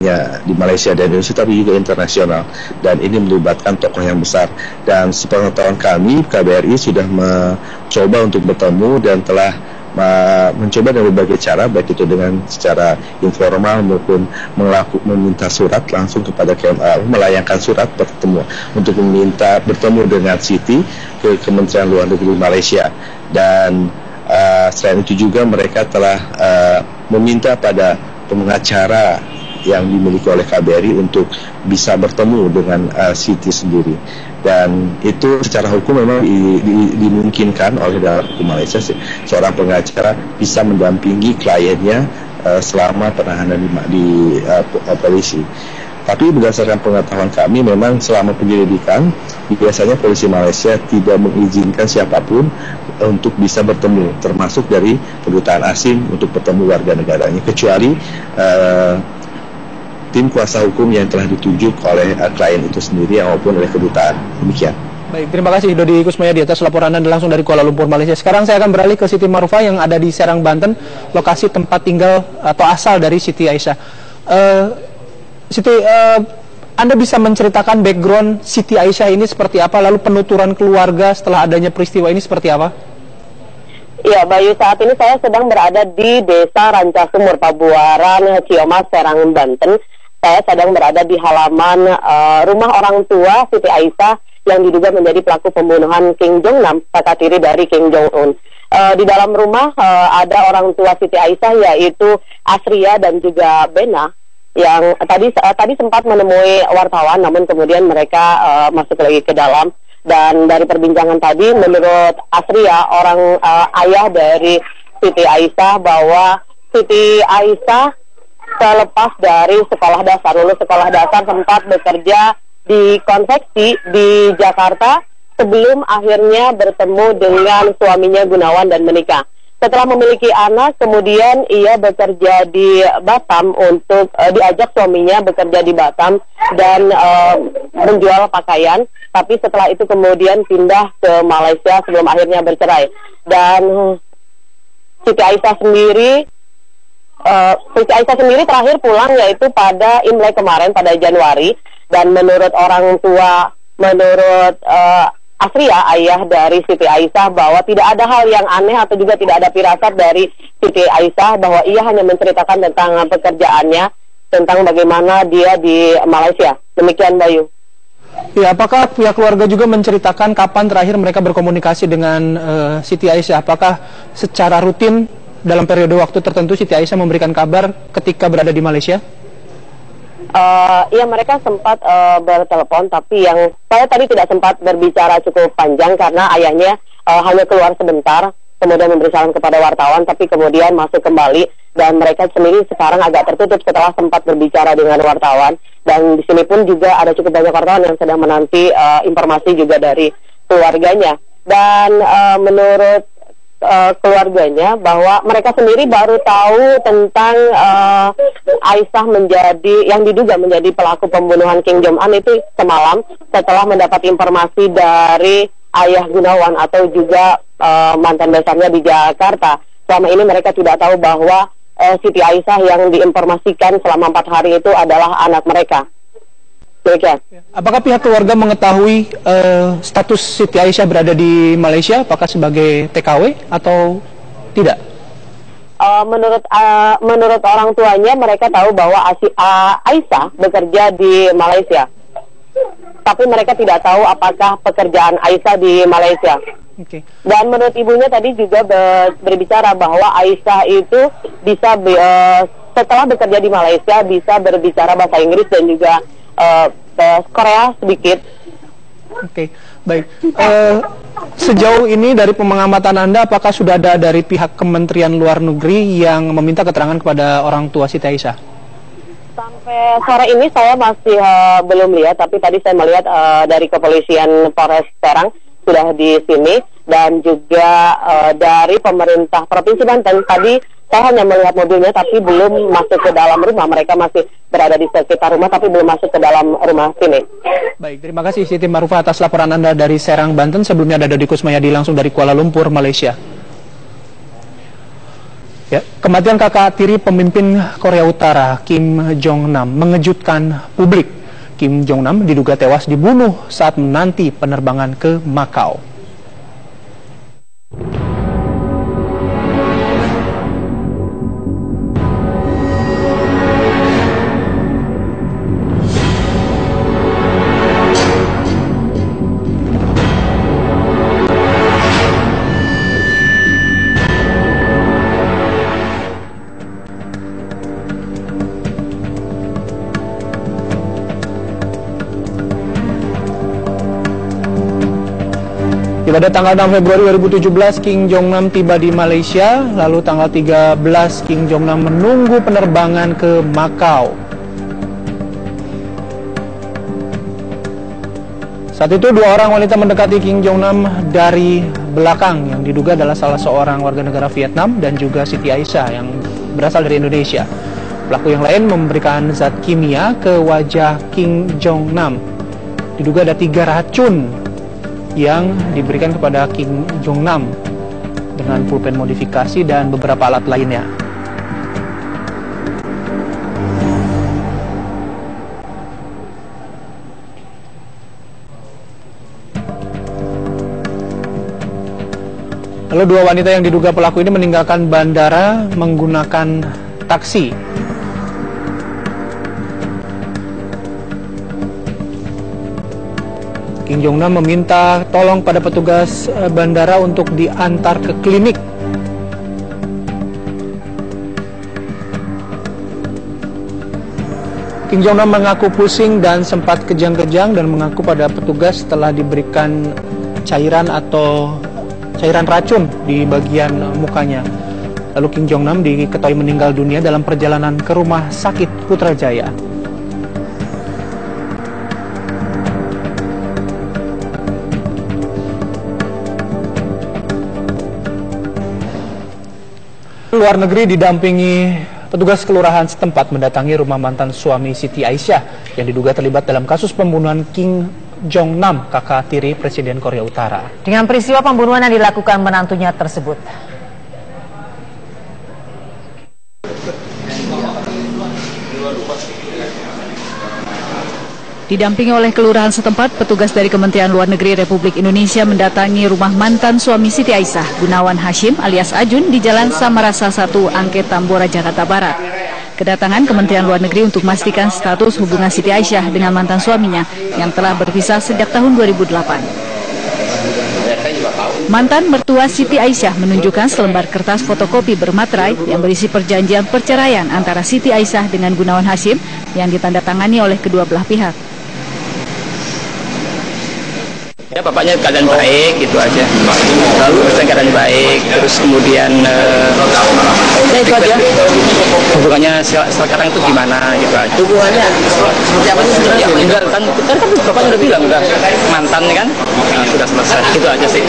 ya di Malaysia dan Indonesia tapi juga internasional, dan ini melibatkan tokoh yang besar. Dan sepengetahuan kami, KBRI sudah mencoba untuk bertemu dan telah mencoba dengan berbagai cara, baik itu dengan secara informal maupun meminta surat langsung kepada melayangkan surat bertemu untuk meminta bertemu dengan Siti ke Kementerian Luar Negeri Malaysia. Dan selain itu juga mereka telah meminta pada pengacara yang dimiliki oleh KBRI untuk bisa bertemu dengan Siti sendiri. Dan itu secara hukum memang dimungkinkan oleh dalam hukum Malaysia, seorang pengacara bisa mendampingi kliennya selama penahanan di polisi. Tapi berdasarkan pengetahuan kami, memang selama penyelidikan biasanya polisi Malaysia tidak mengizinkan siapapun untuk bisa bertemu, termasuk dari kedutaan asing untuk bertemu warga negaranya, kecuali tim kuasa hukum yang telah ditunjuk oleh klien itu sendiri maupun oleh kedutaan. Demikian. Baik, terima kasih Dodi Kusmayadi atas laporan Anda langsung dari Kuala Lumpur, Malaysia. Sekarang saya akan beralih ke Siti Marufah yang ada di Serang, Banten, lokasi tempat tinggal atau asal dari Siti Aisyah. Siti, Anda bisa menceritakan background Siti Aisyah ini seperti apa, lalu penuturan keluarga setelah adanya peristiwa ini seperti apa? Iya, Bayu, saat ini saya sedang berada di Desa Rancasumur, Pabuaran, Ciomas, Serang, Banten. Saya sedang berada di halaman rumah orang tua Siti Aisyah yang diduga menjadi pelaku pembunuhan Kim Jong Nam, kakak tiri dari Kim Jong Un. Di dalam rumah ada orang tua Siti Aisyah, yaitu Asria dan juga Bena, yang tadi sempat menemui wartawan, namun kemudian mereka masuk lagi ke dalam. Dan dari perbincangan tadi, menurut Asria, orang ayah dari Siti Aisyah, bahwa Siti Aisyah selepas dari lulus sekolah dasar sempat bekerja di konveksi di Jakarta sebelum akhirnya bertemu dengan suaminya Gunawan dan menikah. Setelah memiliki anak, kemudian ia bekerja di Batam untuk diajak suaminya bekerja di Batam dan menjual pakaian. Tapi setelah itu kemudian pindah ke Malaysia sebelum akhirnya bercerai. Dan Siti Aisyah sendiri terakhir pulang yaitu pada Imlek kemarin, pada Januari. Dan menurut orang tua, menurut Asria, ayah dari Siti Aisyah, bahwa tidak ada hal yang aneh atau juga tidak ada firasat dari Siti Aisyah, bahwa ia hanya menceritakan tentang pekerjaannya, tentang bagaimana dia di Malaysia. Demikian, Bayu. Ya, apakah pihak keluarga juga menceritakan kapan terakhir mereka berkomunikasi dengan Siti Aisyah? Apakah secara rutin dalam periode waktu tertentu Siti Aisyah memberikan kabar ketika berada di Malaysia? Ya, mereka sempat bertelepon, tapi yang saya tadi tidak sempat berbicara cukup panjang karena ayahnya hanya keluar sebentar, kemudian memberi salam kepada wartawan, tapi kemudian masuk kembali. Dan mereka sendiri sekarang agak tertutup setelah sempat berbicara dengan wartawan. Dan di sini pun juga ada cukup banyak wartawan yang sedang menanti informasi juga dari keluarganya. Dan menurut keluarganya, bahwa mereka sendiri baru tahu tentang Aisyah yang diduga menjadi pelaku pembunuhan Kim Jong Un itu semalam setelah mendapat informasi dari ayah Gunawan atau juga mantan besarnya di Jakarta. Selama ini mereka tidak tahu bahwa Siti Aisyah yang diinformasikan selama 4 hari itu adalah anak mereka. Demikian. Apakah pihak keluarga mengetahui status Siti Aisyah berada di Malaysia? Apakah sebagai TKW atau tidak? Menurut orang tuanya, mereka tahu bahwa Aisyah bekerja di Malaysia. Tapi mereka tidak tahu apakah pekerjaan Aisyah di Malaysia. Okay. Dan menurut ibunya tadi juga berbicara bahwa Aisyah itu bisa setelah bekerja di Malaysia bisa berbicara bahasa Inggris dan juga Korea sedikit. Oke, baik. Sejauh ini dari pengamatan Anda, apakah sudah ada dari pihak Kementerian Luar Negeri yang meminta keterangan kepada orang tua Siti Aisyah? Sampai sore ini saya masih belum lihat, tapi tadi saya melihat dari kepolisian Polres Serang sudah di sini, dan juga dari pemerintah Provinsi Banten. Tadi saya hanya melihat mobilnya tapi belum masuk ke dalam rumah. Mereka masih berada di sekitar rumah tapi belum masuk ke dalam rumah sini. Baik, terima kasih Siti Marufah atas laporan Anda dari Serang, Banten. Sebelumnya ada Dodi Kusmayadi langsung dari Kuala Lumpur, Malaysia. Ya, kematian kakak tiri pemimpin Korea Utara Kim Jong-nam mengejutkan publik. Kim Jong-nam diduga tewas dibunuh saat menanti penerbangan ke Makau. Pada tanggal 6 Februari 2017, Kim Jong-nam tiba di Malaysia, lalu tanggal 13 Kim Jong-nam menunggu penerbangan ke Makau. Saat itu dua orang wanita mendekati Kim Jong-nam dari belakang yang diduga adalah salah seorang warga negara Vietnam dan juga Siti Aisyah yang berasal dari Indonesia. Pelaku yang lain memberikan zat kimia ke wajah Kim Jong-nam. Diduga ada 3 racun yang diberikan kepada Kim Jong-nam dengan pulpen modifikasi dan beberapa alat lainnya. Lalu dua wanita yang diduga pelaku ini meninggalkan bandara menggunakan taksi. Kim Jong-nam meminta tolong pada petugas bandara untuk diantar ke klinik. Kim Jong-nam mengaku pusing dan sempat kejang-kejang dan mengaku pada petugas telah diberikan cairan atau cairan racun di bagian mukanya. Lalu Kim Jong-nam diketahui meninggal dunia dalam perjalanan ke rumah sakit Putrajaya. Luar negeri didampingi petugas kelurahan setempat mendatangi rumah mantan suami Siti Aisyah yang diduga terlibat dalam kasus pembunuhan Kim Jong-nam, kakak tiri Presiden Korea Utara. Dengan peristiwa pembunuhan yang dilakukan menantunya tersebut. Didampingi oleh kelurahan setempat, petugas dari Kementerian Luar Negeri Republik Indonesia mendatangi rumah mantan suami Siti Aisyah, Gunawan Hashim alias Ajun, di Jalan Samarasa 1, Angke Tambora, Jakarta Barat. Kedatangan Kementerian Luar Negeri untuk memastikan status hubungan Siti Aisyah dengan mantan suaminya yang telah berpisah sejak tahun 2008. Mantan mertua Siti Aisyah menunjukkan selembar kertas fotokopi bermaterai yang berisi perjanjian perceraian antara Siti Aisyah dengan Gunawan Hashim yang ditandatangani oleh kedua belah pihak. Ya, bapaknya keadaan baik, gitu aja. Lalu keadaan baik, terus kemudian ya itu aja. Hubungannya sekarang itu gimana, gitu aja. Hubungannya seperti apa sih sebenarnya? Ya, enggak, kan bapaknya udah bilang, udah mantan kan, nah, sudah selesai, gitu aja sih.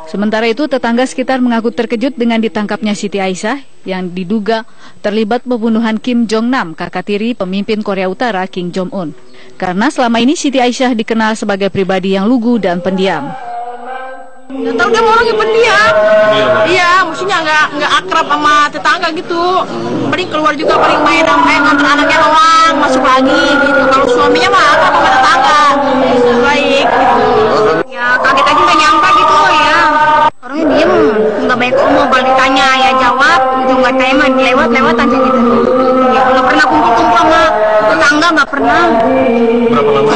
Sementara itu, tetangga sekitar mengaku terkejut dengan ditangkapnya Siti Aisyah yang diduga terlibat pembunuhan Kim Jong-nam, kakak tiri pemimpin Korea Utara Kim Jong-un. Karena selama ini Siti Aisyah dikenal sebagai pribadi yang lugu dan pendiam. Ya tahu dia orangnya pendiam. Iya, maksudnya nggak akrab sama tetangga gitu. Paling keluar juga paling main nganter anaknya doang, masuk lagi gitu. Kalau suaminya mah akrab sama tetangga, baik gitu. Ya kaget aja nggak nyangka gitu ya. Orangnya diem, nggak baik omong, kalau ditanya ya jawab, gitu nggak tema, lewat aja gitu. Ya nggak pernah kumpul-kumpul sama tetangga, nggak pernah. Berapa lama?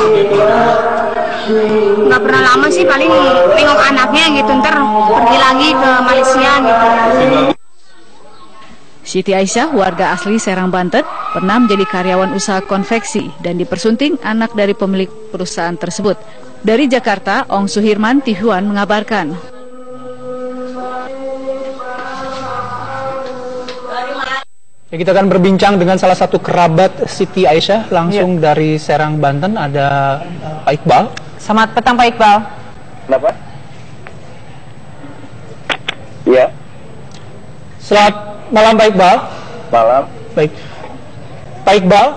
Nggak pernah lama sih, paling tengok anaknya gitu, ntar pergi lagi ke Malaysia gitu. Siti Aisyah, warga asli Serang, Banten, pernah menjadi karyawan usaha konveksi dan dipersunting anak dari pemilik perusahaan tersebut. Dari Jakarta, Ong Suhirman Tihuan mengabarkan. Ya, kita akan berbincang dengan salah satu kerabat Siti Aisyah langsung dari Serang, Banten. Ada Pak Iqbal. Selamat petang Pak Iqbal. Kenapa? Iya. Selamat malam Pak Iqbal. Malam. Baik. Pak Iqbal.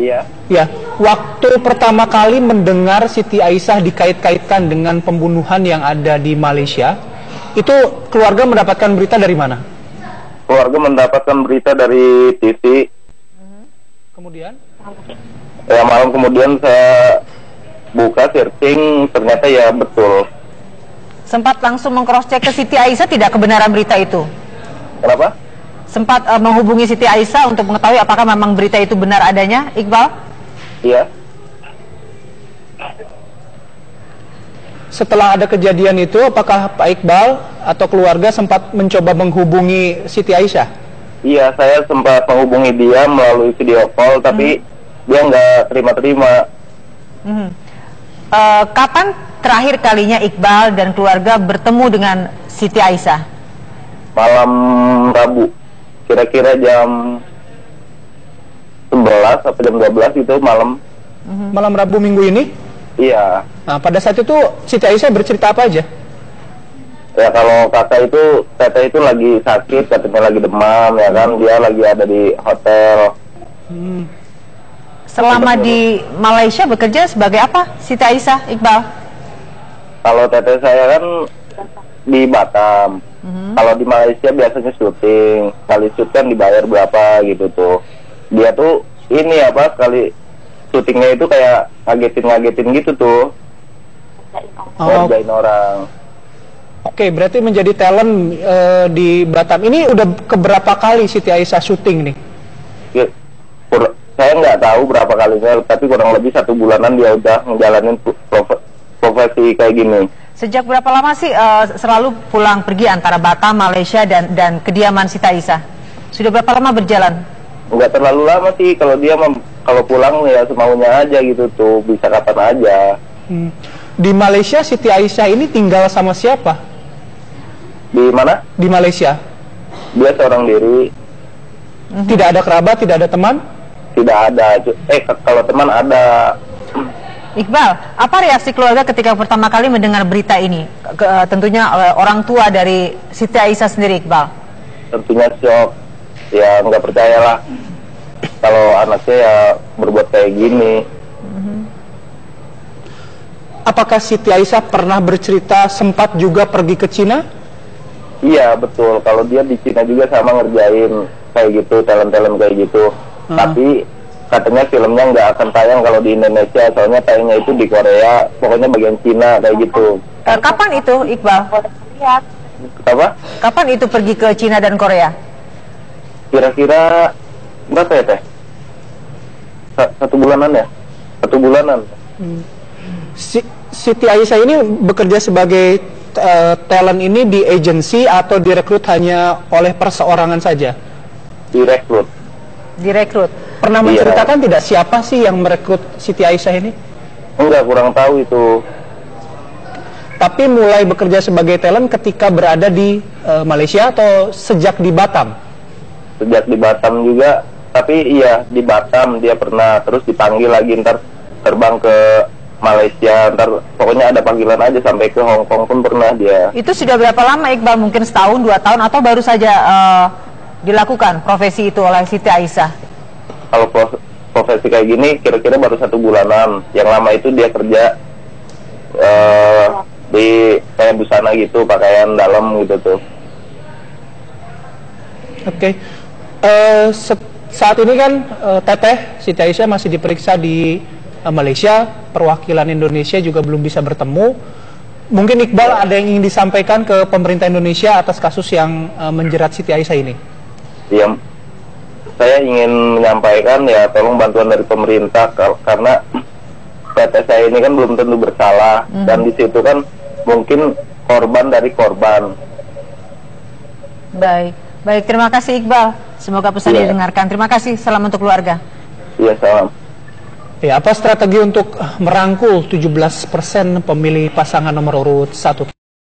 Iya. Ya, waktu pertama kali mendengar Siti Aisyah dikait-kaitkan dengan pembunuhan yang ada di Malaysia, Itu keluarga mendapatkan berita dari mana? Keluarga mendapatkan berita dari TV. Kemudian? Ya malam kemudian saya buka searching, ternyata ya betul. Sempat langsung meng-cross-check ke Siti Aisyah tidak kebenaran berita itu? Kenapa? Sempat menghubungi Siti Aisyah untuk mengetahui apakah memang berita itu benar adanya, Iqbal? Iya. Setelah ada kejadian itu, apakah Pak Iqbal atau keluarga sempat mencoba menghubungi Siti Aisyah? Iya, saya sempat menghubungi dia melalui video call, tapi dia nggak terima-terima. Kapan terakhir kalinya Iqbal dan keluarga bertemu dengan Siti Aisyah? Malam Rabu, kira-kira jam 11 sampai jam 12 itu malam. Malam Rabu minggu ini? Iya. Nah, pada saat itu Siti Aisyah bercerita apa aja? Ya kalau kakak itu, teteh itu lagi sakit, katanya lagi demam, ya kan, dia lagi ada di hotel. Selama di Malaysia bekerja sebagai apa, Siti Aisyah, Iqbal? Kalau teteh saya kan di Batam. Kalau di Malaysia biasanya syuting, sekali shoot kan dibayar berapa gitu tuh. Dia tuh ini apa, sekali syutingnya itu kayak ngagetin gitu tuh. Ngerjain orang. Oke, berarti menjadi talent di Batam. Ini udah keberapa kali Siti Aisyah syuting nih? Ya, saya nggak tahu berapa kalinya, tapi kurang lebih 1 bulanan dia udah ngejalanin profesi kayak gini. Sejak berapa lama sih selalu pulang pergi antara Batam, Malaysia dan kediaman Siti Aisyah? Sudah berapa lama berjalan? Nggak terlalu lama sih, kalau dia kalau pulang ya semaunya aja gitu tuh, bisa kapan aja. Di Malaysia Siti Aisyah ini tinggal sama siapa? Di mana? Di Malaysia. Dia seorang diri. Tidak ada kerabat, tidak ada teman? Tidak ada. Kalau teman ada. Iqbal, apa reaksi keluarga ketika pertama kali mendengar berita ini? Tentunya orang tua dari Siti Aisyah sendiri, Iqbal. Tentunya shock. Ya nggak percayalah kalau anaknya ya berbuat kayak gini. Apakah Siti Aisyah pernah bercerita sempat juga pergi ke Cina? Iya betul, kalau dia di Cina juga sama ngerjain kayak gitu, talent-talent kayak gitu. Tapi katanya filmnya nggak akan tayang kalau di Indonesia, soalnya tayangnya itu di Korea, pokoknya bagian Cina kayak gitu. Kapan itu, Iqbal? Apa? Kapan itu pergi ke Cina dan Korea? Kira-kira berapa ya teh? 1 bulanan ya? 1 bulanan. Siti Aisyah ini bekerja sebagai talent ini di agensi atau direkrut hanya oleh perseorangan saja? Direkrut. Direkrut. Pernah menceritakan tidak siapa sih yang merekrut Siti Aisyah ini? Enggak, kurang tahu itu. Tapi mulai bekerja sebagai talent ketika berada di Malaysia atau sejak di Batam? Sejak di Batam juga, tapi iya di Batam dia pernah, terus dipanggil lagi, ntar terbang ke Malaysia, ntar pokoknya ada panggilan aja sampai ke Hong Kong pun pernah dia. Itu sudah berapa lama, Iqbal? Mungkin setahun, 2 tahun, atau baru saja dilakukan profesi itu oleh Siti Aisyah? Kalau profesi kayak gini kira-kira baru 1 bulanan. Yang lama itu dia kerja di kayak busana gitu, pakaian dalam gitu tuh. Oke. Saat ini kan Teteh Siti Aisyah masih diperiksa di Malaysia, perwakilan Indonesia juga belum bisa bertemu. Mungkin Iqbal ada yang ingin disampaikan ke pemerintah Indonesia atas kasus yang menjerat Siti Aisyah ini? Ya, saya ingin menyampaikan ya tolong bantuan dari pemerintah, karena PT saya ini kan belum tentu bersalah, dan di situ kan mungkin korban dari korban. Baik, terima kasih Iqbal. Semoga pesan didengarkan. Terima kasih, salam untuk keluarga. Iya, salam. Ya, apa strategi untuk merangkul 17% pemilih pasangan nomor urut 1?